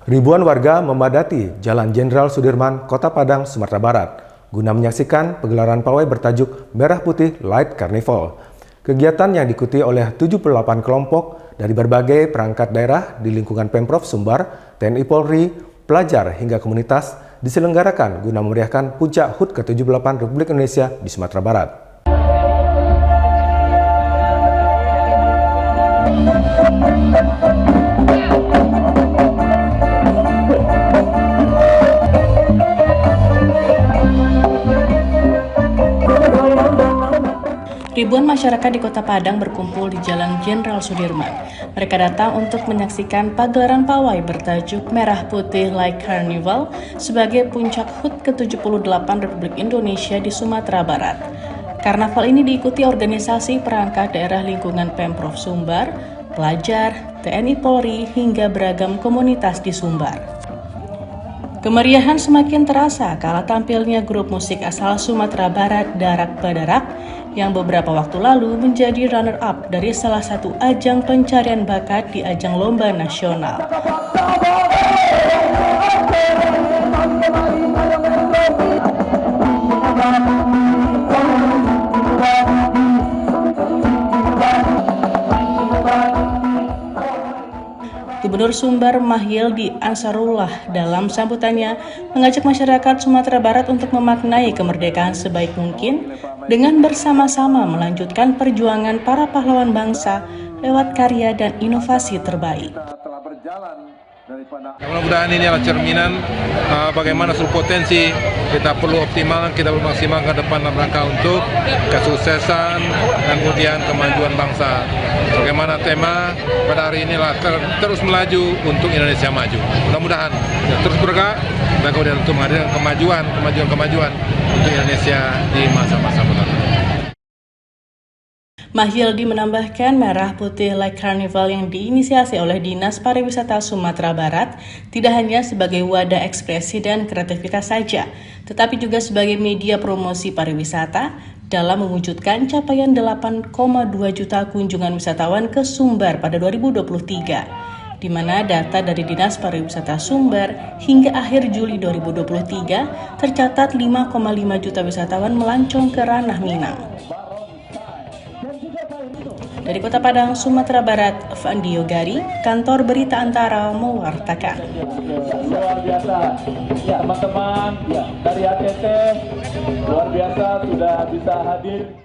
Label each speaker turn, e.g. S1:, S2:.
S1: Ribuan warga memadati Jalan Jenderal Sudirman, Kota Padang, Sumatera Barat, guna menyaksikan pegelaran pawai bertajuk Merah Putih Light Carnival. Kegiatan yang diikuti oleh 78 kelompok dari berbagai perangkat daerah di lingkungan Pemprov Sumbar, TNI Polri, pelajar hingga komunitas diselenggarakan guna memeriahkan puncak HUT ke-78 Republik Indonesia di Sumatera Barat.
S2: Ribuan masyarakat di Kota Padang berkumpul di Jalan Jenderal Sudirman. Mereka datang untuk menyaksikan pagelaran pawai bertajuk Merah Putih Light Carnival sebagai puncak HUT ke-78 Republik Indonesia di Sumatera Barat. Karnaval ini diikuti organisasi perangkat daerah lingkungan Pemprov Sumbar, pelajar, TNI Polri, hingga beragam komunitas di Sumbar. Kemeriahan semakin terasa kala tampilnya grup musik asal Sumatera Barat Darak Badarak yang beberapa waktu lalu menjadi runner-up dari salah satu ajang pencarian bakat di ajang lomba nasional. Gubernur Sumbar Mahyildi Ansarullah dalam sambutannya mengajak masyarakat Sumatera Barat untuk memaknai kemerdekaan sebaik mungkin dengan bersama-sama melanjutkan perjuangan para pahlawan bangsa lewat karya dan inovasi terbaik.
S3: Mudah-mudahan ini adalah cerminan bagaimana seluruh potensi kita perlu optimal, kita perlu maksimal ke depan dalam rangka untuk kesuksesan dan kemudian kemajuan bangsa. Bagaimana tema pada hari ini adalah terus melaju untuk Indonesia maju. Mudah-mudahan terus bergerak dan kemudian untuk menghadirkan kemajuan untuk Indonesia di masa-masa mendatang.
S2: Mahyildi menambahkan Merah Putih Light Carnival yang diinisiasi oleh Dinas Pariwisata Sumatera Barat tidak hanya sebagai wadah ekspresi dan kreativitas saja, tetapi juga sebagai media promosi pariwisata dalam mewujudkan capaian 8,2 juta kunjungan wisatawan ke Sumbar pada 2023, di mana data dari Dinas Pariwisata Sumbar hingga akhir Juli 2023 tercatat 5,5 juta wisatawan melancong ke ranah Minang. Dari Kota Padang, Sumatera Barat, Fandi Yogari, Kantor Berita Antara mewartakan.
S4: Luar biasa, ya teman-teman dari ATT, luar biasa sudah bisa hadir.